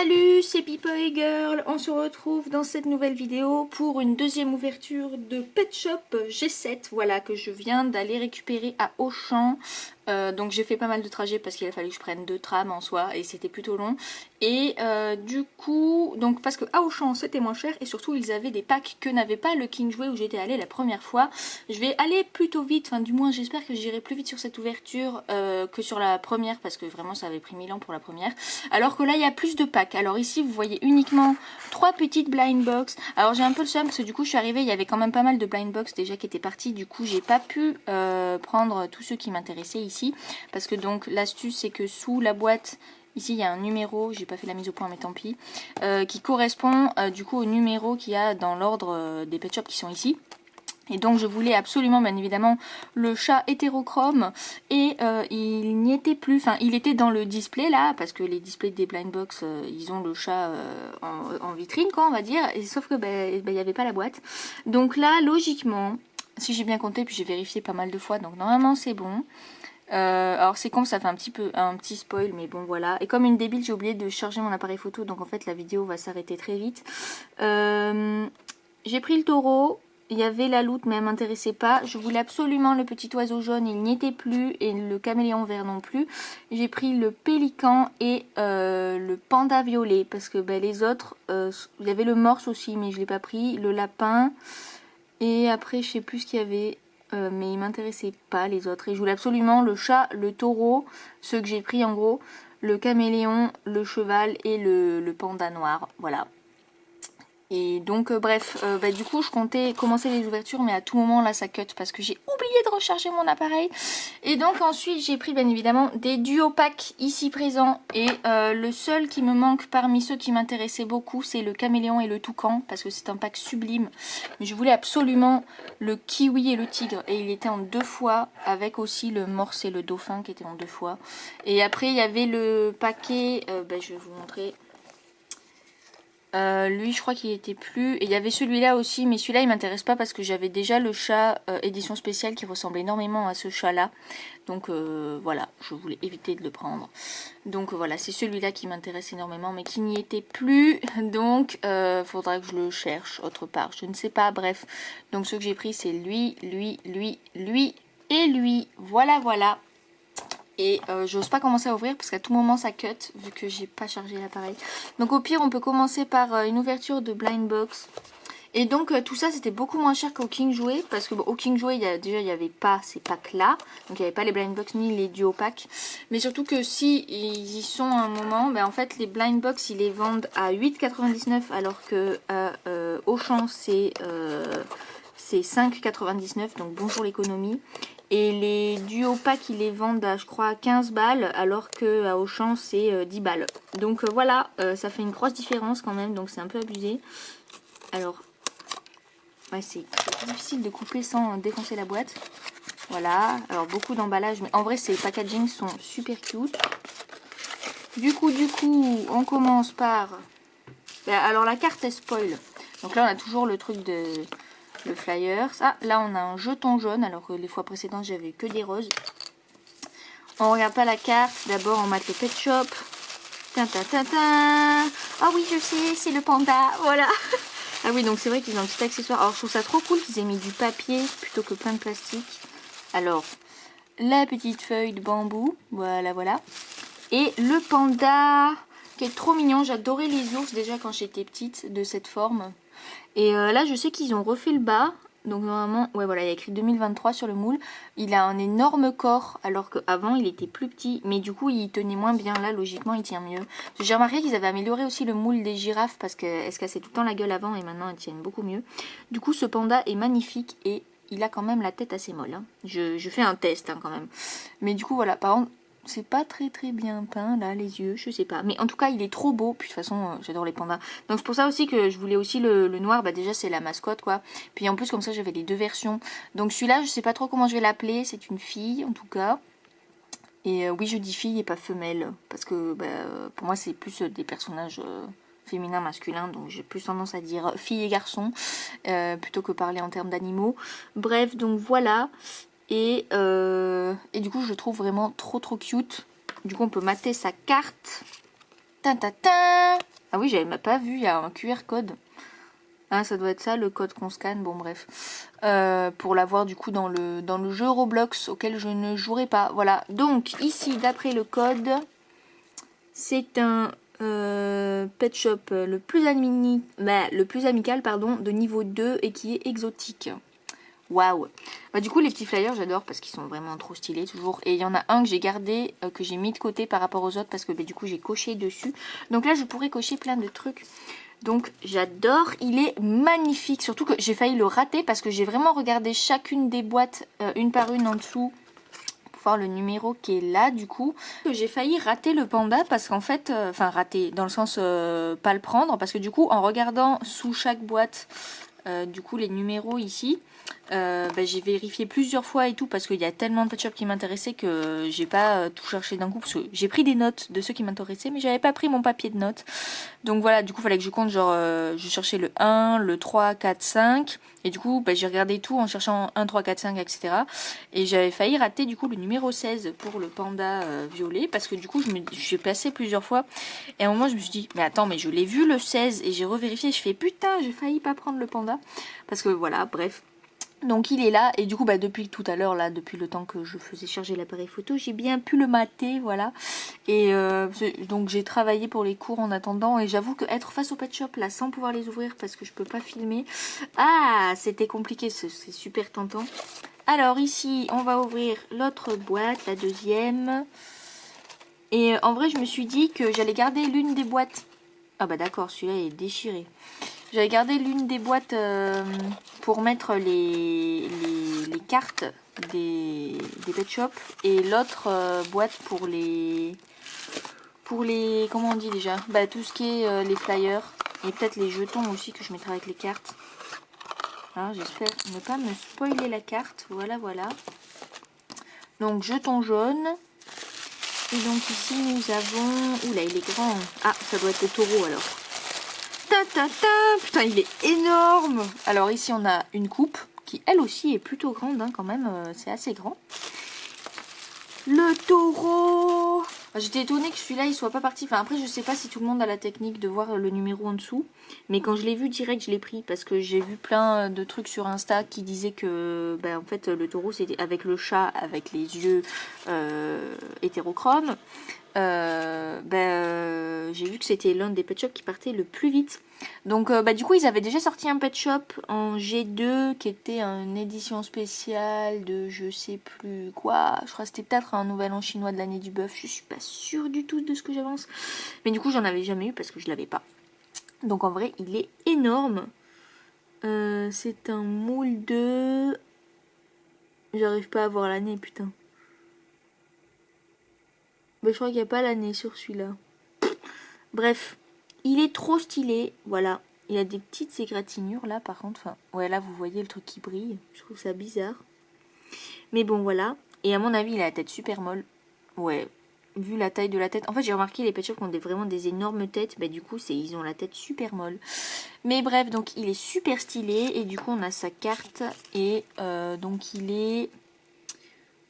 Salut, c'est Pipa et Girl. On se retrouve dans cette nouvelle vidéo pour une deuxième ouverture de Pet Shop G7, voilà, que je viens d'aller récupérer à Auchan. Donc j'ai fait pas mal de trajets parce qu'il a fallu que je prenne 2 trams en soi et c'était plutôt long. Et du coup, donc parce que à Auchan c'était moins cher et surtout ils avaient des packs que n'avait pas le King Jouet où j'étais allée la première fois. Je vais aller plutôt vite, enfin du moins j'espère que j'irai plus vite sur cette ouverture que sur la première parce que vraiment ça avait pris 1000 ans pour la première. Alors que là il y a plus de packs. Alors ici vous voyez uniquement 3 petites blind box. Alors j'ai un peu le seum parce que du coup je suis arrivée, il y avait quand même pas mal de blind box déjà qui étaient partis. Du coup j'ai pas pu prendre tous ceux qui m'intéressaient ici. Parce que donc l'astuce c'est que sous la boîte ici il y a un numéro, j'ai pas fait la mise au point mais tant pis, qui correspond du coup au numéro qu'il y a dans l'ordre des pet shops qui sont ici. Et donc je voulais absolument bien évidemment le chat hétérochrome et il n'y était plus, enfin il était dans le display là parce que les displays des blind box ils ont le chat en vitrine quoi on va dire, et sauf que il n'y avait pas la boîte. Donc là logiquement, si j'ai bien compté puis j'ai vérifié pas mal de fois donc normalement c'est bon. Alors c'est con, ça fait un petit spoil mais bon voilà. Et comme une débile j'ai oublié de charger mon appareil photo donc en fait la vidéo va s'arrêter très vite. J'ai pris le taureau. Il y avait la loutre mais elle m'intéressait pas. Je voulais absolument le petit oiseau jaune, il n'y était plus. Et le caméléon vert non plus. J'ai pris le pélican et le panda violet. Parce que les autres, il y avait le morse aussi mais je l'ai pas pris. Le lapin. Et après je sais plus ce qu'il y avait. Mais ils m'intéressaient pas les autres. Et je voulais absolument le chat, le taureau. Ceux que j'ai pris en gros. Le caméléon, le cheval et le panda noir. Voilà. Et donc bref, du coup je comptais commencer les ouvertures mais à tout moment là ça cut parce que j'ai oublié de recharger mon appareil. Et donc ensuite j'ai pris bien évidemment des duo packs ici présents. Et le seul qui me manque parmi ceux qui m'intéressaient beaucoup c'est le caméléon et le toucan parce que c'est un pack sublime. Mais je voulais absolument le kiwi et le tigre et il était en 2 fois avec aussi le morse et le dauphin qui étaient en 2 fois. Et après il y avait le paquet, je vais vous montrer. Lui je crois qu'il était plus, et il y avait celui-là aussi mais celui-là il m'intéresse pas parce que j'avais déjà le chat édition spéciale qui ressemble énormément à ce chat là donc voilà, je voulais éviter de le prendre. Donc voilà, c'est celui-là qui m'intéresse énormément mais qui n'y était plus, donc faudra que je le cherche autre part, je ne sais pas. Bref, donc ce que j'ai pris c'est lui et lui, voilà. Et j'ose pas commencer à ouvrir parce qu'à tout moment ça cut vu que j'ai pas chargé l'appareil. Donc au pire on peut commencer par une ouverture de blind box. Et donc tout ça c'était beaucoup moins cher qu'au King Jouet. Parce que au King Jouet déjà il n'y avait pas ces packs là. Donc il n'y avait pas les blind box ni les duo packs. Mais surtout que si ils y sont à un moment, en fait les blind box ils les vendent à 8,99 alors que Auchan c'est 5,99, donc bonjour l'économie. Et les duo packs ils les vendent à je crois 15 balles alors que à Auchan c'est 10 balles. Donc voilà, ça fait une grosse différence quand même, donc c'est un peu abusé. Alors ouais, c'est difficile de couper sans défoncer la boîte. Voilà, alors beaucoup d'emballage mais en vrai ces packaging sont super cute. Du coup on commence par alors la carte est spoil. Donc là on a toujours le truc de le flyer. Ah, là on a un jeton jaune alors que les fois précédentes j'avais que des roses. On regarde pas la carte, d'abord on mate le pet shop. Ah oui je sais, c'est le panda, voilà. Ah oui, donc c'est vrai qu'ils ont un petit accessoire. Alors je trouve ça trop cool qu'ils aient mis du papier plutôt que plein de plastique. Alors la petite feuille de bambou, voilà. Et le panda qui est trop mignon. J'adorais les ours déjà quand j'étais petite de cette forme. Et là je sais qu'ils ont refait le bas. Donc normalement, ouais voilà, il y a écrit 2023 sur le moule. Il a un énorme corps alors qu'avant il était plus petit. Mais du coup il tenait moins bien. Là logiquement il tient mieux. J'ai remarqué qu'ils avaient amélioré aussi le moule des girafes parce qu'elles se cassaient tout le temps la gueule avant et maintenant elles tiennent beaucoup mieux. Du coup ce panda est magnifique et il a quand même la tête assez molle. Hein. Je fais un test quand même. Mais du coup voilà, par contre... C'est pas très bien peint là les yeux, je sais pas. Mais en tout cas il est trop beau. Puis de toute façon j'adore les pandas. Donc c'est pour ça aussi que je voulais aussi le noir. Déjà c'est la mascotte quoi. Puis en plus comme ça j'avais les 2 versions. Donc celui-là je sais pas trop comment je vais l'appeler. C'est une fille en tout cas. Et oui je dis fille et pas femelle. Parce que pour moi c'est plus des personnages... féminin, masculin, donc j'ai plus tendance à dire fille et garçon plutôt que parler en termes d'animaux. Bref, donc voilà. Et du coup je le trouve vraiment trop cute. Du coup on peut mater sa carte. Ah oui, j'avais pas vu, il y a un QR code. Ah, ça doit être ça, le code qu'on scanne, bon bref. Pour l'avoir du coup dans le jeu Roblox auquel je ne jouerai pas. Voilà, donc ici, d'après le code, c'est un pet shop le plus amical pardon, de niveau 2 et qui est exotique. Waouh. Bah, du coup, les petits flyers, j'adore parce qu'ils sont vraiment trop stylés toujours. Et il y en a un que j'ai gardé, que j'ai mis de côté par rapport aux autres parce que bah, du coup, j'ai coché dessus. Donc là, je pourrais cocher plein de trucs. Donc j'adore, il est magnifique, surtout que j'ai failli le rater parce que j'ai vraiment regardé chacune des boîtes une par une en dessous pour voir le numéro qui est là du coup. J'ai failli rater le panda parce qu'en fait, enfin rater dans le sens pas le prendre parce que du coup en regardant sous chaque boîte du coup les numéros ici, j'ai vérifié plusieurs fois et tout parce qu'il y a tellement de pet shops qui m'intéressaient que j'ai pas tout cherché d'un coup parce que j'ai pris des notes de ceux qui m'intéressaient mais j'avais pas pris mon papier de notes. Donc voilà, du coup fallait que je compte genre je cherchais le 1, le 3, 4, 5 et du coup j'ai regardé tout en cherchant 1, 3, 4, 5 etc. Et j'avais failli rater du coup le numéro 16 pour le panda violet parce que du coup je suis passée plusieurs fois et à un moment je me suis dit mais attends mais je l'ai vu le 16 et j'ai revérifié, je fais putain j'ai failli pas prendre le panda parce que voilà bref. Donc il est là et du coup depuis tout à l'heure là, depuis le temps que je faisais charger l'appareil photo, j'ai bien pu le mater, voilà. Et donc j'ai travaillé pour les cours en attendant et j'avoue que être face au pet shop là sans pouvoir les ouvrir parce que je peux pas filmer, ah c'était compliqué, c'est super tentant. Alors ici on va ouvrir l'autre boîte, la deuxième. Et en vrai je me suis dit que j'allais garder l'une des boîtes. Ah bah d'accord, celui-là est déchiré. J'avais gardé l'une des boîtes pour mettre les cartes des pet shops et l'autre boîte pour les comment on dit déjà, bah tout ce qui est les flyers et peut-être les jetons aussi que je mettrai avec les cartes. Alors j'espère ne pas me spoiler la carte. Voilà. Donc jeton jaune. Et donc ici nous avons, oula il est grand. Ah ça doit être le taureau alors. Putain il est énorme. Alors ici on a une coupe qui elle aussi est plutôt grande hein, quand même, c'est assez grand. Le taureau. J'étais étonnée que celui-là il soit pas parti. Enfin après je sais pas si tout le monde a la technique de voir le numéro en dessous. Mais quand je l'ai vu direct je l'ai pris parce que j'ai vu plein de trucs sur Insta qui disaient que en fait le taureau c'était avec le chat avec les yeux hétérochromes. J'ai vu que c'était l'un des pet shops qui partait le plus vite. Donc du coup ils avaient déjà sorti un pet shop en G2 qui était une édition spéciale de je sais plus quoi. Je crois que c'était peut-être un nouvel an chinois de l'année du bœuf. Je suis pas sûre du tout de ce que j'avance. Mais du coup j'en avais jamais eu parce que je l'avais pas. Donc en vrai il est énorme. C'est un moule de... J'arrive pas à voir l'année putain. Je crois qu'il n'y a pas l'année sur celui-là. Bref, il est trop stylé. Voilà. Il a des petites égratignures là par contre. Enfin, ouais là vous voyez le truc qui brille. Je trouve ça bizarre. Mais bon voilà. Et à mon avis il a la tête super molle. Ouais. Vu la taille de la tête. En fait j'ai remarqué les pet shops qui ont vraiment des énormes têtes. Bah du coup ils ont la tête super molle. Mais bref donc il est super stylé. Et du coup on a sa carte. Et donc il est...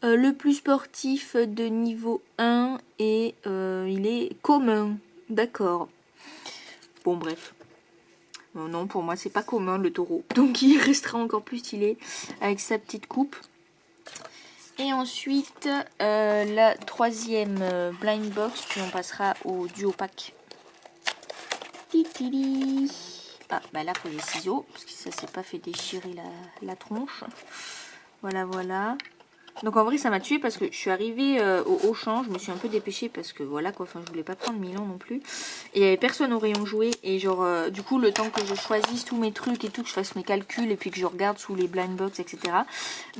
le plus sportif de niveau 1 et il est commun. D'accord. Bon bref. Non pour moi c'est pas commun le taureau. Donc il restera encore plus stylé avec sa petite coupe. Et ensuite la troisième blind box. Puis on passera au duo pack. Titili. Ah bah là faut les ciseaux. Parce que ça s'est pas fait déchirer la tronche. Voilà. Donc en vrai ça m'a tué parce que je suis arrivée au Auchan, je me suis un peu dépêchée parce que voilà quoi, enfin je voulais pas prendre Milan non plus. Et il y avait personne au rayon jouet et genre du coup le temps que je choisisse tous mes trucs et tout, que je fasse mes calculs et puis que je regarde sous les blind box etc.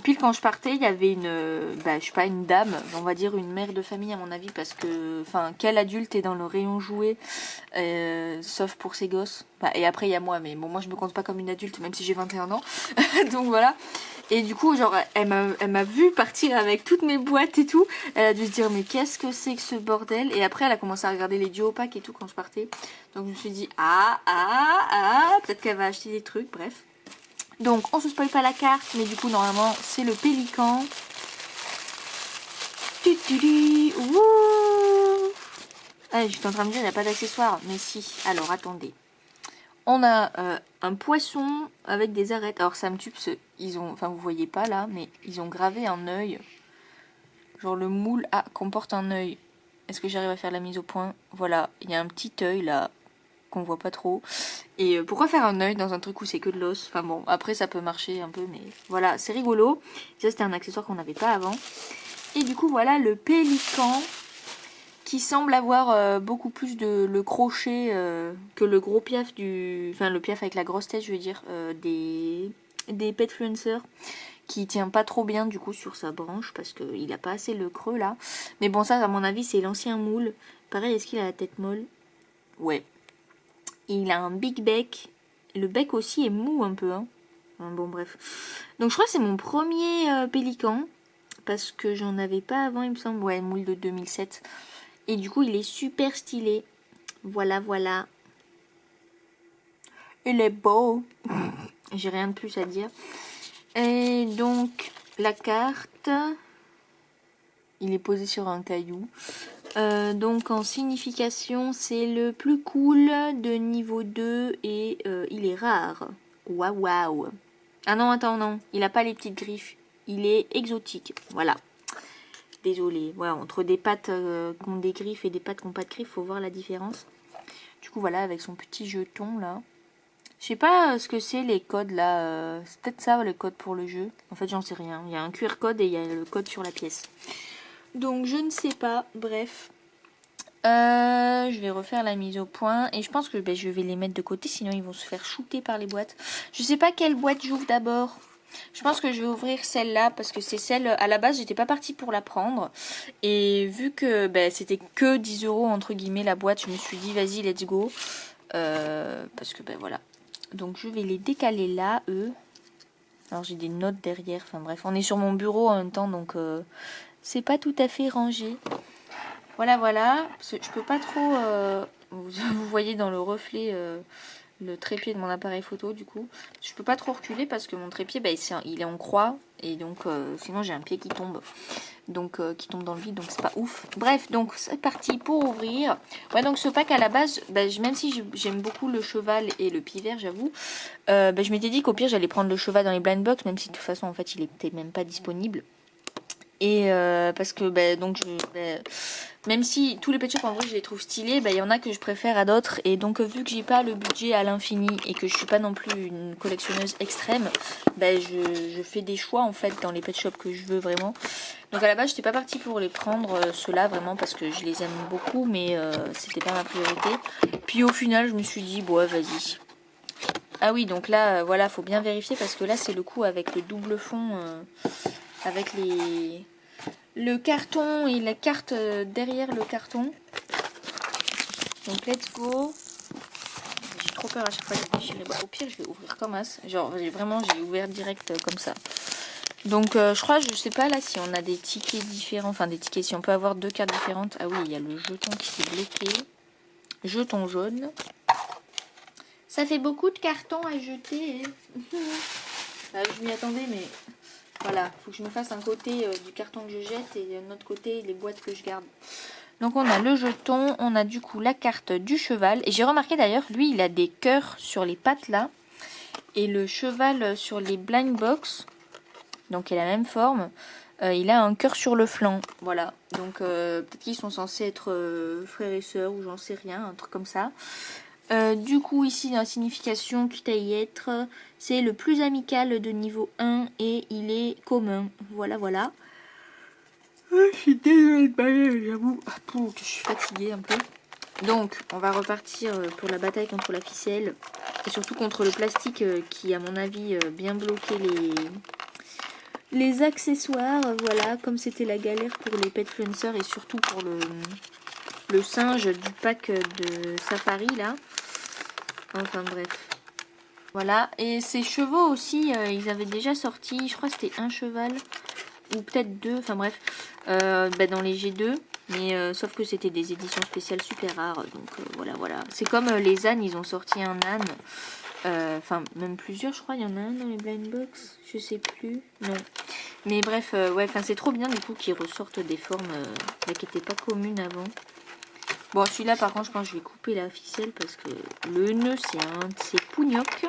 Puis quand je partais il y avait une, je sais pas une dame, on va dire une mère de famille à mon avis parce que, enfin quel adulte est dans le rayon jouet sauf pour ses gosses. Et après il y a moi mais bon moi je me compte pas comme une adulte même si j'ai 21 ans. Donc voilà. Et du coup, genre, elle m'a vu partir avec toutes mes boîtes et tout. Elle a dû se dire, mais qu'est-ce que c'est que ce bordel? Et après, elle a commencé à regarder les duo packs et tout quand je partais. Donc, je me suis dit, peut-être qu'elle va acheter des trucs, bref. Donc, on se spoil pas la carte, mais du coup, normalement, c'est le pélican. Ah, j'étais en train de me dire, il n'y a pas d'accessoires. Mais si. Alors, attendez. On a un poisson avec des arêtes. Alors, ça me tue parce qu'ils ont... Enfin, vous voyez pas là, mais ils ont gravé un œil. Genre, le moule comporte un œil. Est-ce que j'arrive à faire la mise au point? Voilà, il y a un petit œil là, qu'on voit pas trop. Et pourquoi faire un œil dans un truc où c'est que de l'os? Enfin bon, après ça peut marcher un peu, mais voilà, c'est rigolo. Ça, c'était un accessoire qu'on n'avait pas avant. Et du coup, voilà le pélican qui semble avoir beaucoup plus de le crochet que le gros piaf du... Enfin, le piaf avec la grosse tête, je veux dire, des Petfluencers, qui tient pas trop bien du coup sur sa branche parce qu'il a pas assez le creux là. Mais bon, ça à mon avis c'est l'ancien moule. Pareil, est-ce qu'il a la tête molle? Ouais. Il a un big bec. Le bec aussi est mou un peu, hein. Bon bref. Donc je crois que c'est mon premier pélican. Parce que j'en avais pas avant il me semble. Ouais, moule de 2007. Et du coup il est super stylé. Voilà, voilà. Il est beau. J'ai rien de plus à dire. Et donc la carte. Il est posé sur un caillou. Donc en signification, c'est le plus cool de niveau 2 et il est rare. Waouh waouh. Ah non, attends, non. Il n'a pas les petites griffes. Il est exotique. Voilà. Désolée. Voilà, entre des pattes qui ont des griffes et des pattes qui n'ont pas de griffes, faut voir la différence. Du coup, voilà, avec son petit jeton là. Je sais pas ce que c'est les codes là. C'est peut-être ça le code pour le jeu. En fait, j'en sais rien. Il y a un QR code et il y a le code sur la pièce. Donc je ne sais pas, bref. Je vais refaire la mise au point. Et je pense que je vais les mettre de côté, sinon ils vont se faire shooter par les boîtes. Je sais pas quelle boîte j'ouvre d'abord. Je pense que je vais ouvrir celle-là, parce que c'est celle... À la base, j'étais pas partie pour la prendre. Et vu que c'était que 10 € entre guillemets la boîte, je me suis dit vas-y, let's go. Parce que voilà. Donc je vais les décaler là, eux. Alors j'ai des notes derrière, enfin bref. On est sur mon bureau en même temps, donc... c'est pas tout à fait rangé. Voilà, voilà. Je peux pas trop... vous voyez dans le reflet le trépied de mon appareil photo, du coup. Je peux pas trop reculer parce que mon trépied, il est en croix. Et donc, sinon j'ai un pied qui tombe. Donc, qui tombe dans le vide, donc c'est pas ouf. Bref, donc c'est parti pour ouvrir. Ouais, donc ce pack à la base, même si j'aime beaucoup le cheval et le pivert, j'avoue, je m'étais dit qu'au pire j'allais prendre le cheval dans les blind box, même si de toute façon, en fait, il était même pas disponible. Et parce que même si tous les pet shops en vrai je les trouve stylés, il y en a que je préfère à d'autres. Et donc vu que j'ai pas le budget à l'infini et que je suis pas non plus une collectionneuse extrême, je fais des choix en fait dans les pet shops que je veux vraiment. Donc à la base j'étais pas partie pour les prendre ceux-là vraiment parce que je les aime beaucoup, mais c'était pas ma priorité. Puis au final je me suis dit bon vas-y. Ah oui, donc là voilà, faut bien vérifier parce que là c'est le coup avec le double fond avec le carton et la carte derrière le carton. Donc let's go. J'ai trop peur à chaque fois de déchirer. Au pire je vais ouvrir comme as. Genre vraiment j'ai ouvert direct comme ça. Donc je crois, je sais pas là si on a des tickets différents. Enfin des tickets, si on peut avoir deux cartes différentes. Ah oui, il y a le jeton qui s'est bloqué. Jeton jaune. Ça fait beaucoup de cartons à jeter. Je m'y attendais mais... Voilà, il faut que je me fasse un côté du carton que je jette et de l'autre côté les boîtes que je garde. Donc on a le jeton, on a du coup la carte du cheval. Et j'ai remarqué d'ailleurs, lui il a des cœurs sur les pattes là. Et le cheval sur les blind box, donc il a la même forme, il a un cœur sur le flanc. Voilà, donc peut-être qu'ils sont censés être frères et sœurs ou j'en sais rien, un truc comme ça. Du coup ici dans la signification quitte à y être, c'est le plus amical de niveau 1 et il est commun. Voilà voilà. Je suis désolée de parler, j'avoue que je suis fatiguée un peu. Donc on va repartir pour la bataille contre la ficelle et surtout contre le plastique qui à mon avis bien bloqué les accessoires. Voilà, comme c'était la galère pour les Petfluencers et surtout pour le singe du pack de safari là. Enfin bref. Voilà. Et ces chevaux aussi, ils avaient déjà sorti, je crois que c'était un cheval. Ou peut-être deux, enfin bref. Dans les G2. Mais sauf que c'était des éditions spéciales super rares. Donc voilà, voilà. C'est comme les ânes, ils ont sorti un âne. Enfin, même plusieurs, je crois. Il y en a un dans les blind box. Je sais plus. Non. Mais bref, ouais, c'est trop bien du coup qu'ils ressortent des formes qui n'étaient pas communes avant. Bon, celui-là, par contre, je pense que je vais couper la ficelle parce que le nœud, c'est un de ces pougnocs.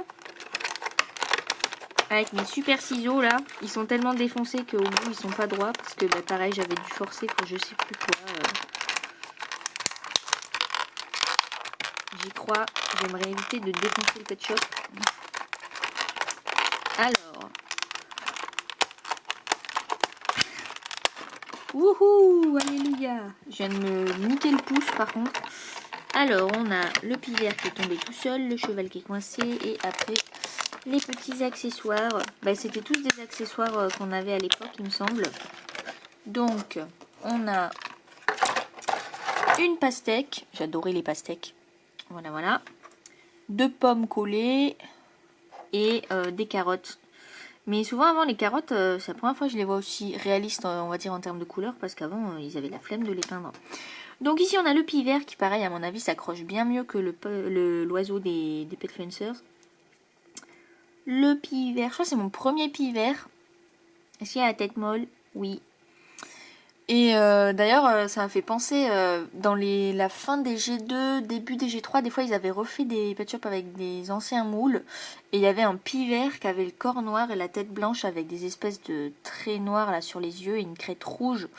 Avec mes super ciseaux, là, ils sont tellement défoncés qu'au bout, ils sont pas droits. Parce que, bah, pareil, j'avais dû forcer pour je sais plus quoi. J'y crois. J'aimerais éviter de défoncer le Pet Shop. Alors. Wouhou, alléluia. Je viens de me niquer le pouce, par contre. Alors, on a le pied vert qui est tombé tout seul, le cheval qui est coincé, et après, les petits accessoires. Bah, c'était tous des accessoires qu'on avait à l'époque, il me semble. Donc, on a une pastèque. J'adorais les pastèques. Voilà, voilà. 2 pommes collées et des carottes. Mais souvent, avant, les carottes, c'est la première fois que je les vois aussi réalistes, on va dire, en termes de couleur, parce qu'avant, ils avaient la flemme de les peindre. Donc ici on a le pied vert qui pareil à mon avis s'accroche bien mieux que l'oiseau des Petfluencers. Le pied vert, je crois que c'est mon premier pied vert. Est-ce qu'il y a la tête molle? Oui. Et d'ailleurs ça m'a fait penser dans la fin des G2, début des G3, des fois ils avaient refait des Pet Shop avec des anciens moules. Et il y avait un pied vert qui avait le corps noir et la tête blanche avec des espèces de traits noirs là sur les yeux et une crête rouge.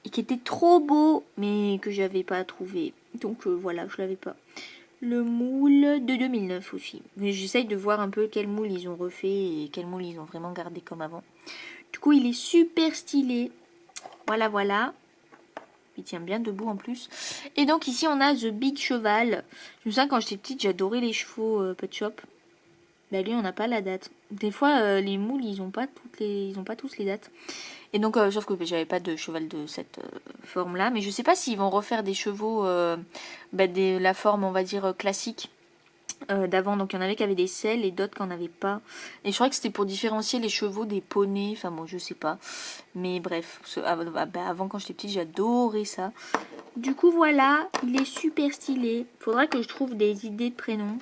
Et qui était trop beau, mais que j'avais pas trouvé. Donc voilà, je l'avais pas. Le moule de 2009 aussi. Mais j'essaye de voir un peu quel moule ils ont refait et quel moule ils ont vraiment gardé comme avant. Du coup, il est super stylé. Voilà, voilà. Il tient bien debout en plus. Et donc ici, on a The Big Cheval. Je me souviens quand j'étais petite, j'adorais les chevaux Pet Shop. Bah lui, on n'a pas la date. Des fois, les moules, ils ont pas tous les dates. Et donc, sauf que j'avais pas de cheval de cette forme-là. Mais je sais pas s'ils vont refaire des chevaux de la forme, on va dire, classique d'avant. Donc, il y en avait qui avaient des selles et d'autres qui n'en avaient pas. Et je crois que c'était pour différencier les chevaux des poneys. Enfin, bon, je sais pas. Mais bref, avant, quand j'étais petite, j'adorais ça. Du coup, voilà. Il est super stylé. Faudra que je trouve des idées de prénoms.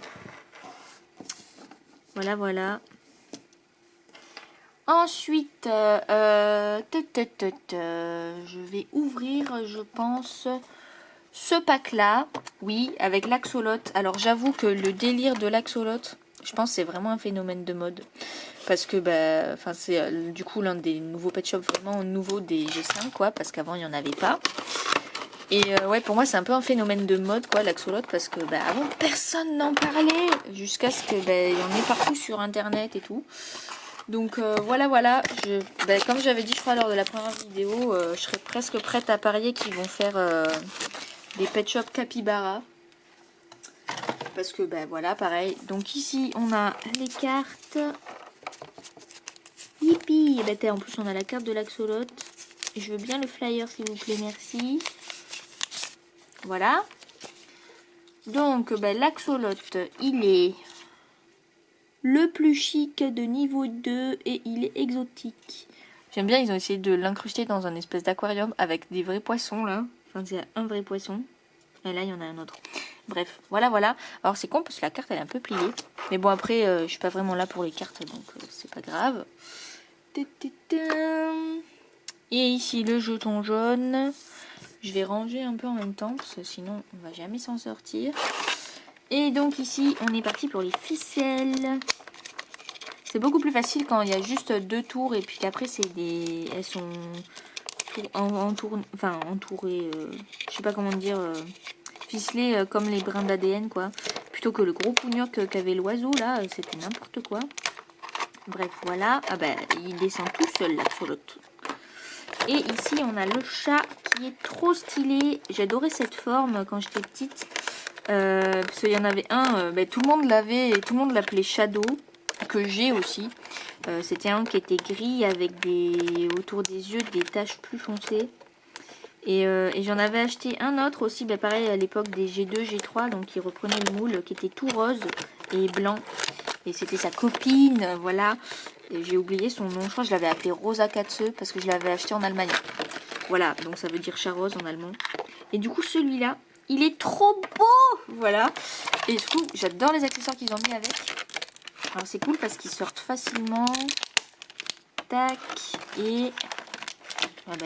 Voilà, voilà. Ensuite, je vais ouvrir, je pense, ce pack-là. Oui, avec l'axolot. Alors, j'avoue que le délire de l'axolot, je pense que c'est vraiment un phénomène de mode. Parce que, c'est du coup l'un des nouveaux Pet Shop vraiment nouveaux des G5, quoi. Parce qu'avant, il n'y en avait pas. Et ouais, pour moi, c'est un peu un phénomène de mode, quoi, l'axolot. Parce que, avant, personne n'en parlait. Jusqu'à ce que, il y en ait partout sur Internet et tout. Donc voilà, comme j'avais dit je crois lors de la première vidéo, je serais presque prête à parier qu'ils vont faire des Pet Shop Capybara. Parce que voilà, pareil. Donc ici on a les cartes. Yippie. En plus on a la carte de l'axolot. Je veux bien le flyer s'il vous plaît, merci. Voilà. Donc l'axolot, il est le plus chic de niveau 2 et il est exotique. J'aime bien, ils ont essayé de l'incruster dans un espèce d'aquarium avec des vrais poissons là. Enfin, il y a un vrai poisson. Et là, il y en a un autre. Bref, voilà, voilà. Alors, c'est con parce que la carte, elle est un peu pliée. Mais bon, après, je suis pas vraiment là pour les cartes, donc c'est pas grave. Et ici, le jeton jaune. Je vais ranger un peu en même temps parce que sinon, on va jamais s'en sortir. Et donc ici, on est parti pour les ficelles. C'est beaucoup plus facile quand il y a juste 2 tours et puis qu'après, elles sont entourées, je sais pas comment dire, ficelées comme les brins d'ADN, quoi. Plutôt que le gros pougnoc qu'avait l'oiseau, là, c'était n'importe quoi. Bref, voilà. Ah il descend tout seul, l'axolot. Et ici, on a le chat qui est trop stylé. J'adorais cette forme quand j'étais petite. Parce qu'il y en avait un, tout le monde l'avait et tout le monde l'appelait Shadow, que j'ai aussi. C'était un qui était gris avec autour des yeux des taches plus foncées. Et j'en avais acheté un autre aussi, pareil à l'époque des G2, G3, donc qui reprenait le moule, qui était tout rose et blanc. Et c'était sa copine, voilà. Et j'ai oublié son nom, je crois que je l'avais appelé Rosa Katze parce que je l'avais acheté en Allemagne. Voilà, donc ça veut dire chat rose en allemand. Et du coup celui-là, il est trop beau, voilà. Et du coup, j'adore les accessoires qu'ils ont mis avec. Alors c'est cool parce qu'ils sortent facilement. Tac. Et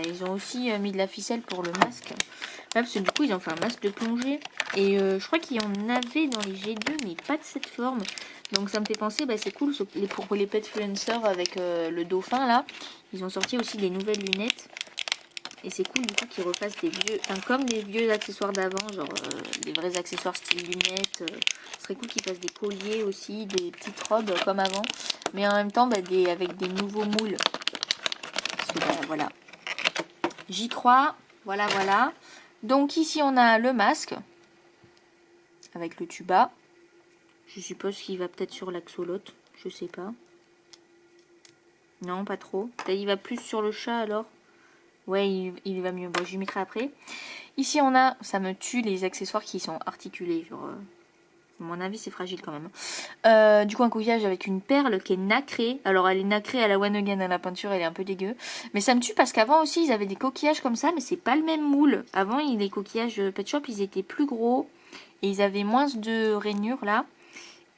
ils ont aussi mis de la ficelle pour le masque. Ouais, parce que du coup, ils ont fait un masque de plongée. Et je crois qu'il y en avait dans les G2, mais pas de cette forme. Donc ça me fait penser, bah, c'est cool, pour les petfluencers avec le dauphin là. Ils ont sorti aussi des nouvelles lunettes. Et c'est cool du coup qu'ils refassent des vieux, enfin comme les vieux accessoires d'avant, genre des vrais accessoires style lunettes. Ce serait cool qu'ils fassent des colliers aussi, des petites robes comme avant. Mais en même temps, bah, avec des nouveaux moules. Parce que bah, voilà. J'y crois. Voilà, voilà. Donc ici on a le masque. Avec le tuba. Je suppose qu'il va peut-être sur l'axolote. Je sais pas. Non, pas trop. Il va plus sur le chat alors. Ouais, il va mieux. Bon, je lui mettrai après. Ici, on a... Ça me tue les accessoires qui sont articulés. Genre, à mon avis, c'est fragile quand même. Du coup, un coquillage avec une perle qui est nacrée. Alors, elle est nacrée à la One Again à la peinture. Elle est un peu dégueu. Mais ça me tue parce qu'avant aussi, ils avaient des coquillages comme ça. Mais c'est pas le même moule. Avant, les coquillages Pet Shop, ils étaient plus gros. Et ils avaient moins de rainures là.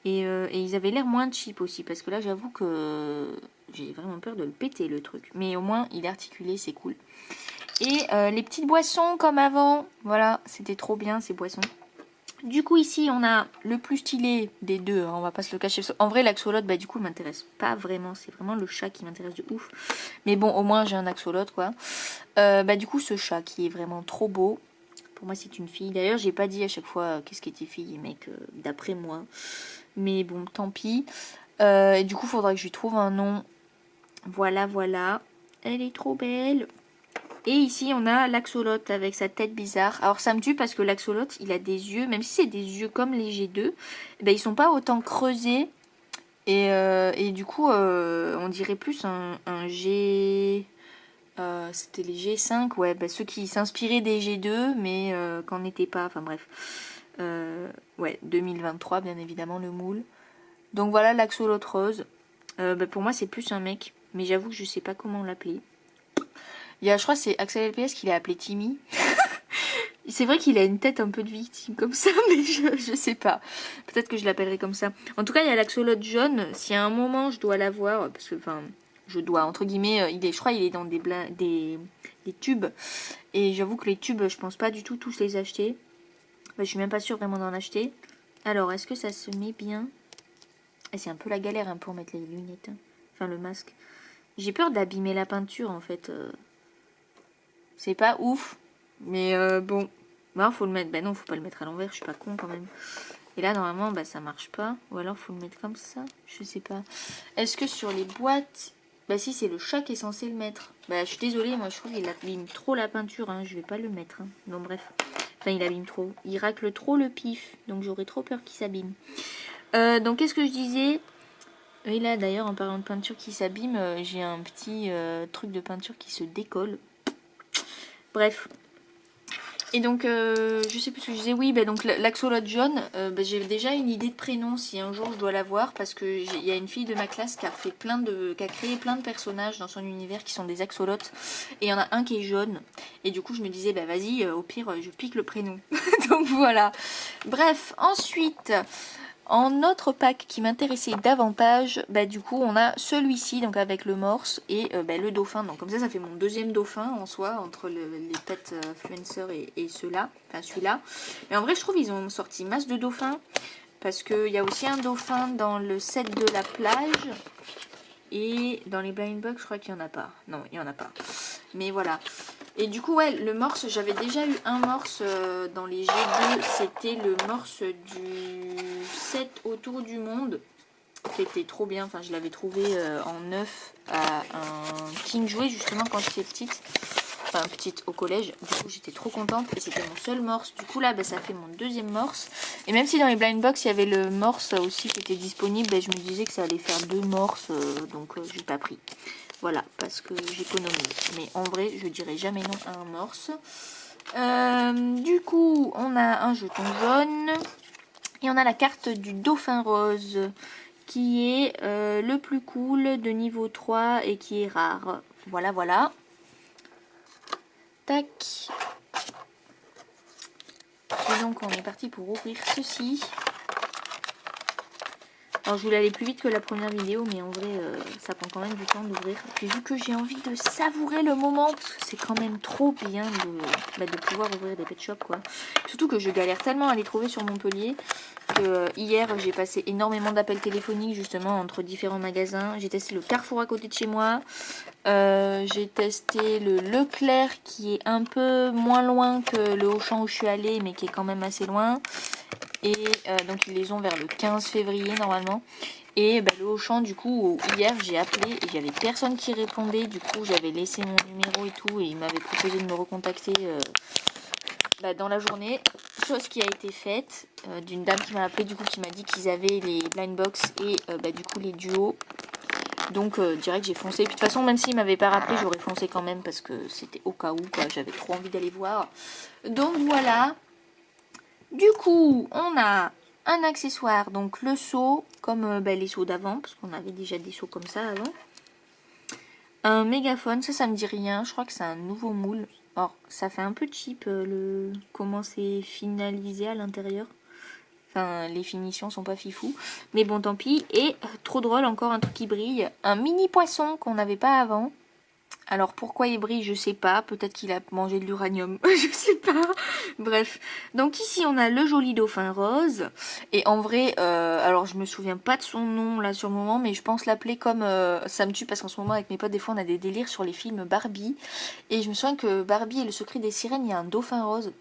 Et ils avaient l'air moins cheap aussi. Parce que là, j'avoue que j'ai vraiment peur de le péter le truc. Mais au moins, il est articulé, c'est cool. Et les petites boissons comme avant. Voilà, c'était trop bien ces boissons. Du coup, ici, on a le plus stylé des deux. Hein, on va pas se le cacher. En vrai, l'axolote, bah du coup, il m'intéresse pas vraiment. C'est vraiment le chat qui m'intéresse de ouf. Mais bon, au moins, j'ai un axolote, quoi. Bah du coup, ce chat qui est vraiment trop beau. Pour moi, c'est une fille. D'ailleurs, j'ai pas dit à chaque fois qu'est-ce qui était fille et mec, d'après moi. Mais bon, tant pis. Et du coup, il faudra que je lui trouve un nom. Voilà, voilà. Elle est trop belle. Et ici, on a l'axolote avec sa tête bizarre. Alors, ça me tue parce que l'axolote, il a des yeux, même si c'est des yeux comme les G2, ben, ils sont pas autant creusés. Et du coup, on dirait plus un G... c'était les G5, ouais, ben, ceux qui s'inspiraient des G2, mais qu'en n'étaient pas. Enfin bref. Ouais, 2023, bien évidemment, le moule. Donc voilà l'axolote rose. Ben, pour moi, c'est plus un mec. Mais j'avoue que je sais pas comment l'appeler. Il y a, je crois que c'est Axel LPS qui l'a appelé Timmy. C'est vrai qu'il a une tête un peu de victime comme ça, mais je sais pas. Peut-être que je l'appellerai comme ça. En tout cas, il y a l'axolote jaune. Si à un moment je dois l'avoir, parce que, enfin, je dois, entre guillemets, je crois qu'il est dans des tubes. Et j'avoue que les tubes, je pense pas du tout tous les acheter. Enfin, je suis même pas sûre vraiment d'en acheter. Alors, est-ce que ça se met bien? C'est un peu la galère hein, pour mettre les lunettes. Hein. Enfin, le masque. J'ai peur d'abîmer la peinture, en fait. C'est pas ouf. Mais bon. Bah, faut le mettre. Bah non, faut pas le mettre à l'envers. Je suis pas con quand même. Et là, normalement, bah ça marche pas. Ou alors, faut le mettre comme ça. Je sais pas. Est-ce que sur les boîtes... Bah si, c'est le chat qui est censé le mettre. Bah, je suis désolée. Moi, je trouve qu'il abîme trop la peinture. Hein. Je vais pas le mettre. Hein. Non, bref. Enfin, il abîme trop. Il racle trop le pif. Donc, j'aurais trop peur qu'il s'abîme. Donc, qu'est-ce que je disais? Et là, d'ailleurs, en parlant de peinture qui s'abîme, j'ai un petit truc de peinture qui se décolle. Bref. Et donc, je sais plus ce que je disais. Oui, bah, donc l'axolote jaune, bah, j'ai déjà une idée de prénom si un jour je dois l'avoir. Parce qu'il y a une fille de ma classe qui a créé plein de personnages dans son univers qui sont des axolotes. Et il y en a un qui est jaune. Et du coup, je me disais, bah vas-y, au pire, je pique le prénom. Donc voilà. Bref, ensuite... En autre pack qui m'intéressait davantage, bah, du coup on a celui-ci donc avec le morse et bah, le dauphin. Donc comme ça fait mon deuxième dauphin en soi entre les pet influencers et ceux-là, enfin celui-là. Mais en vrai je trouve qu'ils ont sorti masse de dauphins parce qu'il y a aussi un dauphin dans le set de la plage. Et dans les blind box, je crois qu'il n'y en a pas. Non, il n'y en a pas. Mais voilà. Et du coup, ouais, le morse, j'avais déjà eu un morse dans les G2. C'était le morse du set autour du monde. Qui était trop bien. Enfin, je l'avais trouvé en neuf à un King Jouet, justement, quand j'étais petite. Enfin, petite au collège. Du coup, j'étais trop contente. Et c'était mon seul morse. Du coup, là, bah, ça fait mon deuxième morse. Et même si dans les blind box, il y avait le morse aussi qui était disponible, bah, je me disais que ça allait faire deux morses. Donc, j'ai pas pris. Voilà, parce que j'économise. Mais en vrai, je dirais jamais non à un morse. Du coup, on a un jeton jaune. Et on a la carte du dauphin rose. Qui est le plus cool de niveau 3 et qui est rare. Voilà, voilà. Tac. Et donc, on est parti pour ouvrir ceci. Alors je voulais aller plus vite que la première vidéo, mais en vrai ça prend quand même du temps d'ouvrir. Puis vu que j'ai envie de savourer le moment, parce que c'est quand même trop bien de pouvoir ouvrir des pet shops quoi. Surtout que je galère tellement à les trouver sur Montpellier que hier j'ai passé énormément d'appels téléphoniques justement entre différents magasins. J'ai testé le Carrefour à côté de chez moi. J'ai testé le Leclerc qui est un peu moins loin que le Auchan où je suis allée, mais qui est quand même assez loin. Et donc ils les ont vers le 15 février normalement. Et le Auchan du coup hier j'ai appelé et il n'y avait personne qui répondait. Du coup j'avais laissé mon numéro et tout et ils m'avaient proposé de me recontacter dans la journée. Chose qui a été faite d'une dame qui m'a appelé du coup qui m'a dit qu'ils avaient les blind box et du coup les duos. Donc direct j'ai foncé. Puis de toute façon même s'ils m'avaient pas rappelé j'aurais foncé quand même parce que c'était au cas où quoi. J'avais trop envie d'aller voir. Donc voilà. Du coup, on a un accessoire, donc le seau, comme les seaux d'avant, parce qu'on avait déjà des seaux comme ça avant. Un mégaphone, ça me dit rien, je crois que c'est un nouveau moule. Or, ça fait un peu cheap comment c'est finalisé à l'intérieur. Enfin, les finitions sont pas fifou. Mais bon, tant pis. Et trop drôle, encore un truc qui brille. Un mini poisson qu'on n'avait pas avant. Alors pourquoi il brille, je sais pas. Peut-être qu'il a mangé de l'uranium, je sais pas. Bref. Donc ici on a le joli dauphin rose. Et en vrai, alors je me souviens pas de son nom là sur le moment, mais je pense l'appeler comme ça me tue parce qu'en ce moment avec mes potes des fois on a des délires sur les films Barbie. Et je me souviens que Barbie et le secret des sirènes, il y a un dauphin rose.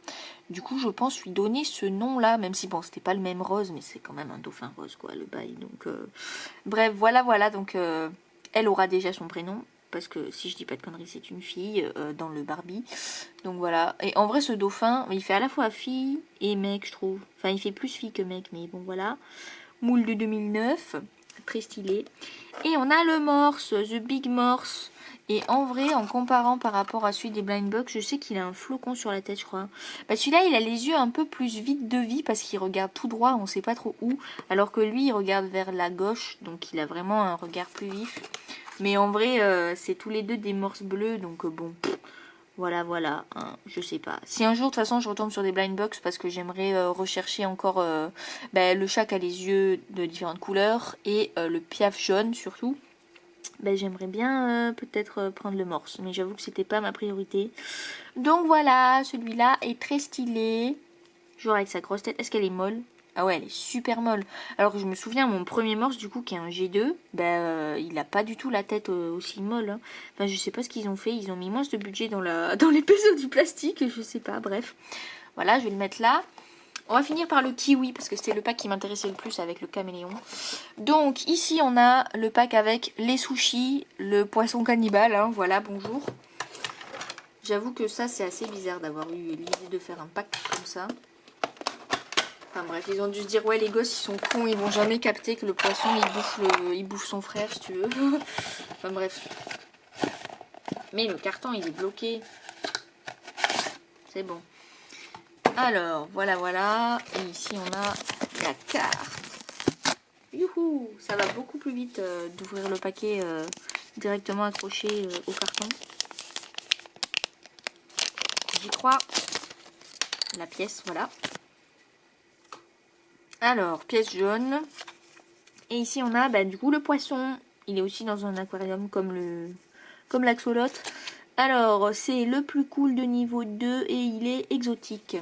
Du coup je pense lui donner ce nom là, même si bon c'était pas le même rose, mais c'est quand même un dauphin rose quoi le bail. Donc bref voilà donc elle aura déjà son prénom. Parce que si je dis pas de conneries, c'est une fille dans le Barbie. Donc voilà. Et en vrai, ce dauphin, il fait à la fois fille et mec, je trouve. Enfin, il fait plus fille que mec, mais bon, voilà. Moule de 2009. Très stylé. Et on a le morse, The Big Morse. Et en vrai, en comparant par rapport à celui des Blind Box, je sais qu'il a un flocon sur la tête, je crois. Celui-là, il a les yeux un peu plus vides de vie parce qu'il regarde tout droit, on sait pas trop où. Alors que lui, il regarde vers la gauche, donc il a vraiment un regard plus vif. Mais en vrai, c'est tous les deux des morses bleues, donc bon, voilà, hein, je sais pas. Si un jour, de toute façon, je retombe sur des blind box parce que j'aimerais rechercher encore le chat qui a les yeux de différentes couleurs et le piaf jaune surtout. J'aimerais bien peut-être prendre le morse, mais j'avoue que c'était pas ma priorité. Donc voilà, celui-là est très stylé. Genre avec sa grosse tête. Est-ce qu'elle est molle? Ah ouais, elle est super molle. Alors que je me souviens, mon premier morse, du coup, qui est un G2, il a pas du tout la tête aussi molle. Hein. Enfin, je sais pas ce qu'ils ont fait. Ils ont mis moins de budget dans l'épaisseur du plastique. Je sais pas, bref. Voilà, je vais le mettre là. On va finir par le kiwi, parce que c'était le pack qui m'intéressait le plus avec le caméléon. Donc, ici, on a le pack avec les sushis, le poisson cannibale. Hein, voilà, bonjour. J'avoue que ça, c'est assez bizarre d'avoir eu l'idée de faire un pack comme ça. Enfin bref, ils ont dû se dire ouais les gosses ils sont cons, ils vont jamais capter que le poisson il bouffe son frère si tu veux. Enfin bref. Mais le carton il est bloqué. C'est bon. Alors voilà. Et ici on a la carte. Youhou, ça va beaucoup plus vite d'ouvrir le paquet directement accroché au carton. J'y crois. La pièce, voilà. Alors, pièce jaune. Et ici, on a du coup le poisson. Il est aussi dans un aquarium comme l'axolote. Alors, c'est le plus cool de niveau 2 et il est exotique.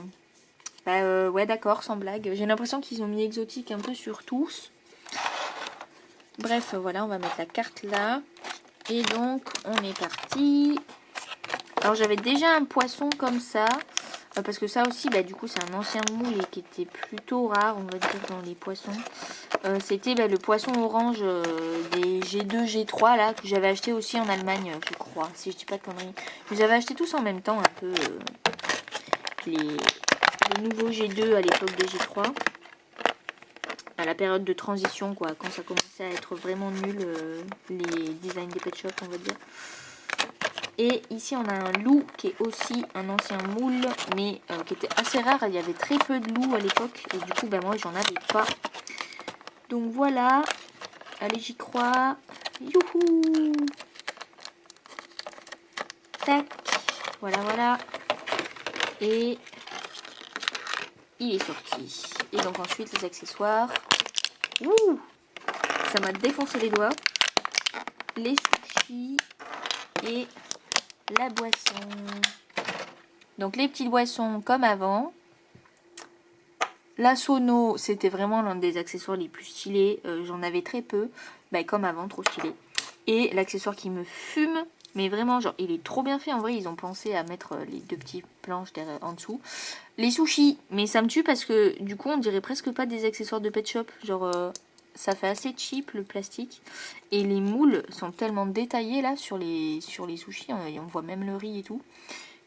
Ouais, d'accord, sans blague. J'ai l'impression qu'ils ont mis exotique un peu sur tous. Bref, voilà, on va mettre la carte là. Et donc, on est parti. Alors, j'avais déjà un poisson comme ça. Parce que ça aussi, du coup, c'est un ancien moule et qui était plutôt rare, on va dire, dans les poissons. C'était le poisson orange des G2, G3, là, que j'avais acheté aussi en Allemagne, je crois, si je dis pas de conneries. Je les avais achetés tous en même temps, un peu, les nouveaux G2 à l'époque des G3. À la période de transition, quoi, quand ça commençait à être vraiment nul, les designs des pet shops, on va dire. Et ici on a un loup qui est aussi un ancien moule, mais qui était assez rare. Il y avait très peu de loups à l'époque et du coup moi j'en avais pas. Donc voilà, allez j'y crois. Youhou. Tac, voilà. Et il est sorti. Et donc ensuite les accessoires. Ouh, Ça m'a défoncé les doigts. Les sushis et la boisson. Donc les petites boissons comme avant. La Sono, c'était vraiment l'un des accessoires les plus stylés. J'en avais très peu. Bah, comme avant, trop stylé. Et l'accessoire qui me fume. Mais vraiment, genre, il est trop bien fait. En vrai, ils ont pensé à mettre les 2 petites planches derrière, en dessous. Les sushis. Mais ça me tue parce que du coup, on dirait presque pas des accessoires de pet shop. Genre, ça fait assez cheap le plastique. Et les moules sont tellement détaillés là sur les sushis. On voit même le riz et tout.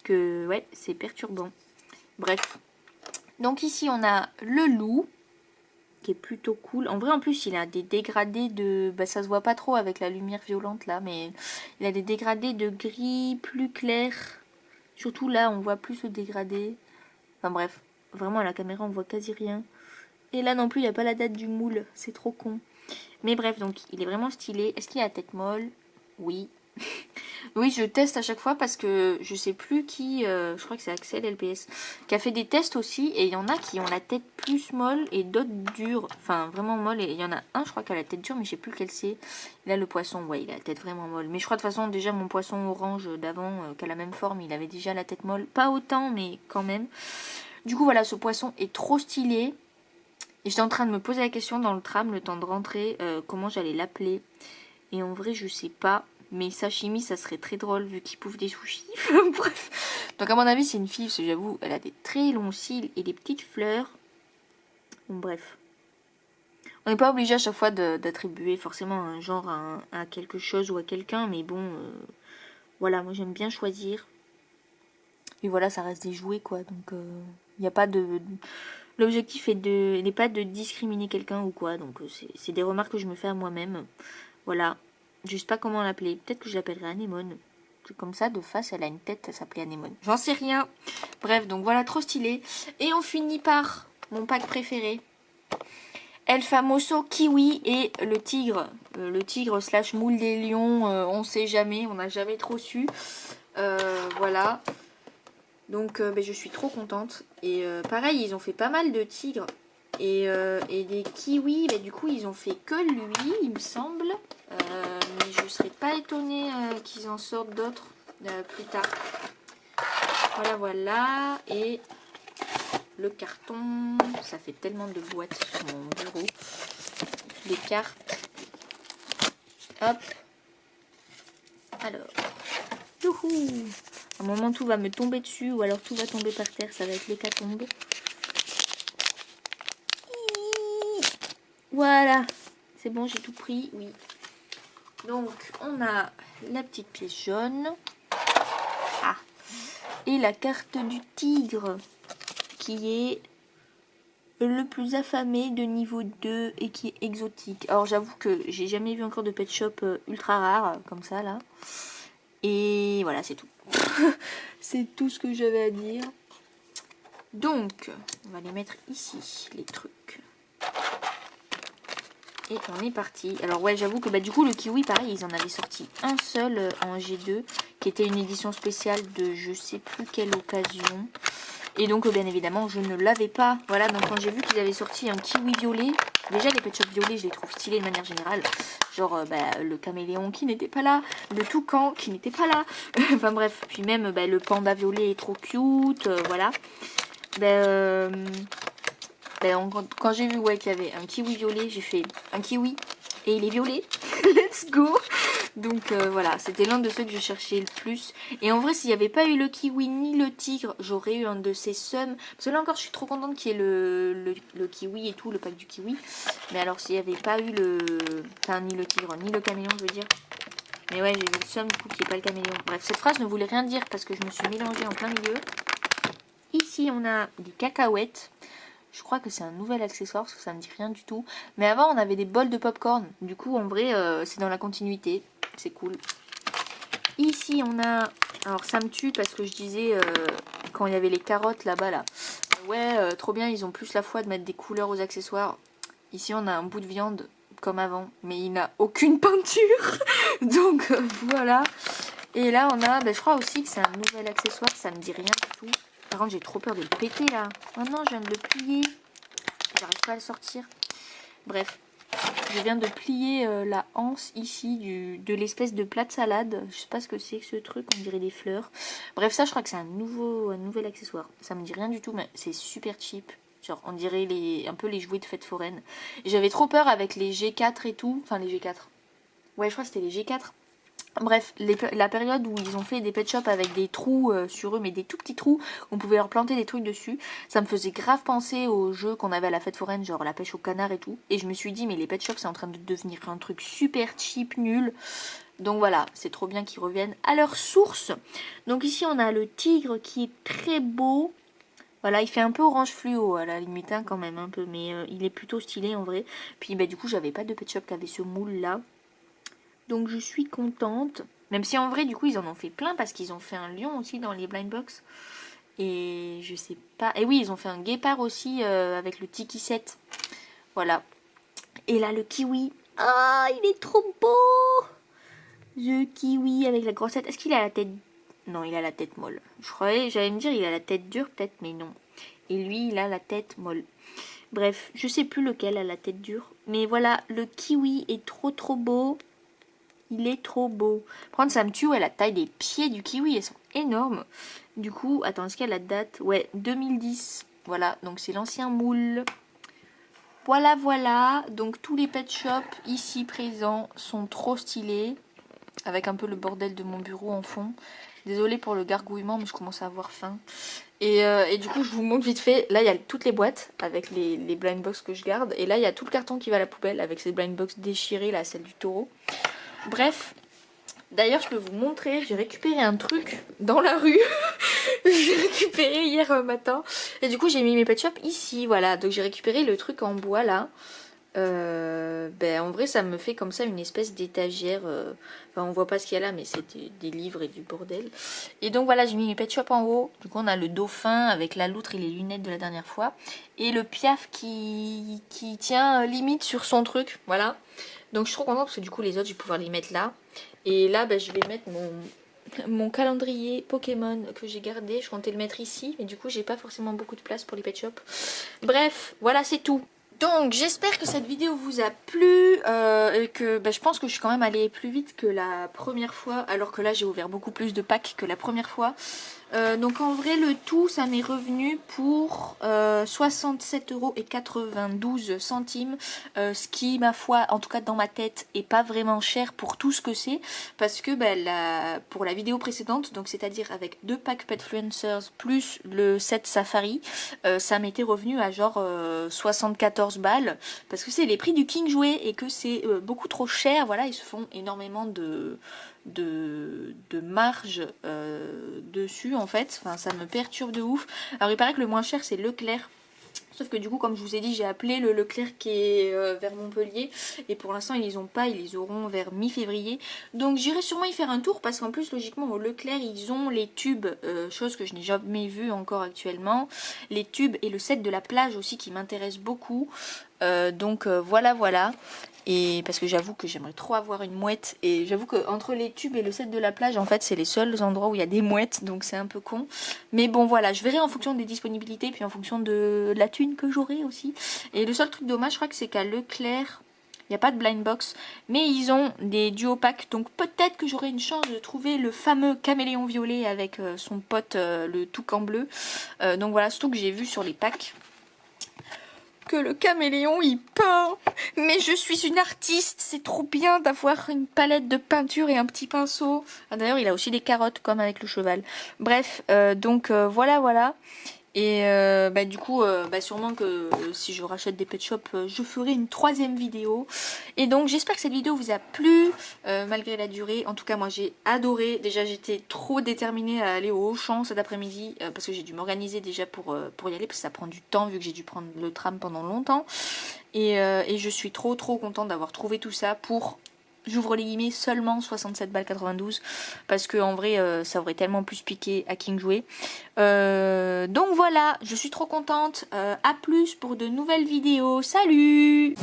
Que ouais, c'est perturbant. Bref. Donc ici, on a le loup. Qui est plutôt cool. En vrai, en plus, il a des dégradés de... Bah, ça se voit pas trop avec la lumière violente, là. Mais il a des dégradés de gris plus clair. Surtout là, on voit plus le dégradé. Enfin bref. Vraiment, à la caméra, on voit quasi rien. Et là non plus, il n'y a pas la date du moule. C'est trop con. Mais bref, donc, il est vraiment stylé. Est-ce qu'il a la tête molle? Oui. Oui, je teste à chaque fois parce que je sais plus qui, je crois que c'est Axel LPS, qui a fait des tests aussi. Et il y en a qui ont la tête plus molle et d'autres dures, enfin vraiment molle. Et il y en a un, je crois, qui a la tête dure, mais je sais plus lequel c'est. Là, le poisson, ouais, il a la tête vraiment molle. Mais je crois de toute façon, déjà, mon poisson orange d'avant, qui a la même forme, il avait déjà la tête molle. Pas autant, mais quand même. Du coup, voilà, ce poisson est trop stylé. Et j'étais en train de me poser la question dans le tram, le temps de rentrer, comment j'allais l'appeler. Et en vrai, je sais pas. Mais sashimi, ça serait très drôle vu qu'il pouffe des sushis. Bref. Donc à mon avis, c'est une fille, parce que j'avoue, elle a des très longs cils et des petites fleurs. Bon, bref. On n'est pas obligé à chaque fois d'attribuer forcément un genre à quelque chose ou à quelqu'un. Mais bon, voilà, moi j'aime bien choisir. Et voilà, ça reste des jouets, quoi. Donc, il n'y a pas de... L'objectif n'est pas de discriminer quelqu'un ou quoi. Donc, c'est des remarques que je me fais à moi-même. Voilà. Je sais pas comment l'appeler. Peut-être que je l'appellerai Anémone. C'est comme ça, de face, elle a une tête, elle s'appelait Anémone. J'en sais rien. Bref, donc voilà, trop stylé. Et on finit par mon pack préféré. El Famoso Kiwi et le tigre. Le tigre slash moule des lions, on sait jamais, on n'a jamais trop su. Voilà. Donc je suis trop contente. Et pareil, ils ont fait pas mal de tigres. Et des kiwis, du coup, ils ont fait que lui, il me semble. Mais je serais pas étonnée qu'ils en sortent d'autres plus tard. Voilà, voilà. Et le carton, ça fait tellement de boîtes sur mon bureau. Les cartes. Hop. Alors. Youhou. À un moment, tout va me tomber dessus ou alors tout va tomber par terre. Ça va être l'hécatombe. Voilà. C'est bon, j'ai tout pris. Oui. Donc, on a la petite pièce jaune. Ah. Et la carte du tigre, qui est le plus affamé de niveau 2 et qui est exotique. Alors, j'avoue que j'ai jamais vu encore de pet shop ultra rare, comme ça, là. Et voilà, c'est tout. C'est tout ce que j'avais à dire. Donc, on va les mettre ici, les trucs. Et on est parti. Alors ouais, j'avoue que du coup le kiwi, pareil, ils en avaient sorti un seul en G2, qui était une édition spéciale de je sais plus quelle occasion. Et donc bien évidemment, je ne l'avais pas. Voilà, donc quand j'ai vu qu'ils avaient sorti un kiwi violet, déjà les pet shop violets, je les trouve stylés de manière générale. Genre le caméléon qui n'était pas là, le toucan qui n'était pas là. Enfin bref, puis même le panda violet est trop cute, voilà. Quand j'ai vu qu'il y avait un kiwi violet, j'ai fait un kiwi et il est violet. Let's go. Donc voilà, c'était l'un de ceux que je cherchais le plus. Et en vrai, s'il n'y avait pas eu le kiwi ni le tigre, j'aurais eu un de ces sums. Parce que là encore, je suis trop contente qu'il y ait le kiwi et tout, le pack du kiwi. Mais alors, s'il n'y avait pas eu ni le tigre, ni le caméléon, je veux dire. Mais ouais, j'ai eu le sum du coup qui n'est pas le caméléon. Bref, cette phrase ne voulait rien dire parce que je me suis mélangée en plein milieu. Ici, on a des cacahuètes. Je crois que c'est un nouvel accessoire parce que ça me dit rien du tout. Mais avant, on avait des bols de popcorn. Du coup, en vrai, c'est dans la continuité. C'est cool. Ici, on a... Alors, ça me tue parce que je disais, quand il y avait les carottes là-bas, là. Ouais, trop bien, ils ont plus la foi de mettre des couleurs aux accessoires. Ici, on a un bout de viande, comme avant. Mais il n'a aucune peinture. Donc, voilà. Et là, on a... je crois aussi que c'est un nouvel accessoire. Ça me dit rien du tout. Par contre, j'ai trop peur de le péter, là. Oh non, je viens de le plier. J'arrive pas à le sortir. Bref. Je viens de plier la anse ici de l'espèce de plat de salade. Je sais pas ce que c'est que ce truc, on dirait des fleurs. Bref, ça je crois que c'est un nouvel accessoire. Ça me dit rien du tout, mais c'est super cheap. Genre on dirait un peu les jouets de fête foraine. J'avais trop peur avec les G4 et tout. Enfin les G4. Ouais, je crois que c'était les G4. Bref, la période où ils ont fait des pet shops avec des trous sur eux, mais des tout petits trous, on pouvait leur planter des trucs dessus. Ça me faisait grave penser aux jeux qu'on avait à la fête foraine, genre la pêche au canard et tout. Et je me suis dit, mais les pet shops, c'est en train de devenir un truc super cheap, nul. Donc voilà, c'est trop bien qu'ils reviennent à leur source. Donc ici, on a le tigre qui est très beau. Voilà, il fait un peu orange fluo à la limite, hein, quand même, un peu. Mais il est plutôt stylé en vrai. Puis bah, du coup, j'avais pas de pet shop qui avait ce moule là. Donc je suis contente. Même si en vrai du coup ils en ont fait plein parce qu'ils ont fait un lion aussi dans les blind box. Et je sais pas. Et oui, ils ont fait un guépard aussi avec le tiki set. Voilà. Et là le kiwi. Ah, il est trop beau. Le kiwi avec la grosse tête. Est-ce qu'il a la tête... Non, il a la tête molle. J'allais me dire il a la tête dure peut-être, mais non. Et lui il a la tête molle. Bref, je sais plus lequel a la tête dure. Mais voilà, le kiwi est trop beau. Il est trop beau. Par contre, ça me tue, ouais, la taille des pieds du kiwi, elles sont énormes. Du coup, attends, est-ce qu'il y a la date? Ouais, 2010. Voilà, donc c'est l'ancien moule. Voilà. Donc tous les pet shops ici présents sont trop stylés. Avec un peu le bordel de mon bureau en fond. Désolée pour le gargouillement, mais je commence à avoir faim. Et du coup, je vous montre vite fait. Là, il y a toutes les boîtes avec les blind box que je garde. Et là, il y a tout le carton qui va à la poubelle avec ces blind box déchirées, là, celle du taureau. Bref, d'ailleurs je peux vous montrer, j'ai récupéré un truc dans la rue. J'ai récupéré hier matin. Et du coup j'ai mis mes pet shops ici, voilà. Donc j'ai récupéré le truc en bois là. En vrai ça me fait comme ça une espèce d'étagère. Enfin on voit pas ce qu'il y a là mais c'est des livres et du bordel. Et donc voilà j'ai mis mes pet shops en haut. Du coup on a le dauphin avec la loutre et les lunettes de la dernière fois. Et le piaf qui tient limite sur son truc, voilà. Donc je suis trop contente parce que du coup les autres je vais pouvoir les mettre là. Et là je vais mettre mon calendrier Pokémon que j'ai gardé. Je comptais le mettre ici mais du coup j'ai pas forcément beaucoup de place pour les pet shops. Bref, voilà c'est tout. Donc j'espère que cette vidéo vous a plu et que je pense que je suis quand même allée plus vite que la première fois. Alors que là j'ai ouvert beaucoup plus de packs que la première fois. Donc en vrai le tout ça m'est revenu pour 67,92 €, ce qui ma foi en tout cas dans ma tête est pas vraiment cher pour tout ce que c'est parce que pour la vidéo précédente, donc c'est-à-dire avec 2 packs Petfluencers plus le set Safari, ça m'était revenu à genre 74 balles parce que c'est les prix du King Jouet et que c'est beaucoup trop cher. Voilà, ils se font énormément de marge dessus en fait, enfin ça me perturbe de ouf. Alors il paraît que le moins cher c'est Leclerc, sauf que du coup comme je vous ai dit j'ai appelé le Leclerc qui est vers Montpellier et pour l'instant ils les ont pas, ils les auront vers mi-février, donc j'irai sûrement y faire un tour parce qu'en plus logiquement au Leclerc ils ont les tubes, chose que je n'ai jamais vue encore actuellement, les tubes et le set de la plage aussi qui m'intéresse beaucoup. Donc voilà. Et parce que j'avoue que j'aimerais trop avoir une mouette. Et j'avoue qu'entre les tubes et le set de la plage, en fait, c'est les seuls endroits où il y a des mouettes. Donc c'est un peu con. Mais bon, voilà, je verrai en fonction des disponibilités. Puis en fonction de la thune que j'aurai aussi. Et le seul truc dommage, je crois que c'est qu'à Leclerc, il n'y a pas de blind box. Mais ils ont des duo packs. Donc peut-être que j'aurai une chance de trouver le fameux caméléon violet avec son pote, le toucan bleu. Donc voilà, surtout que j'ai vu sur les packs que le caméléon il peint, mais je suis une artiste, c'est trop bien d'avoir une palette de peinture et un petit pinceau. Ah, d'ailleurs il a aussi des carottes comme avec le cheval. Bref, donc voilà. Et du coup sûrement que si je rachète des pet shops je ferai une 3e vidéo. Et donc j'espère que cette vidéo vous a plu malgré la durée. En tout cas moi j'ai adoré. Déjà j'étais trop déterminée à aller au Auchan cet après-midi parce que j'ai dû m'organiser déjà pour y aller parce que ça prend du temps vu que j'ai dû prendre le tram pendant longtemps. Et je suis trop contente d'avoir trouvé tout ça pour... J'ouvre les guillemets, seulement 67,92 € parce que en vrai ça aurait tellement plus piqué à King Jouet. Donc voilà, je suis trop contente. À plus pour de nouvelles vidéos. Salut!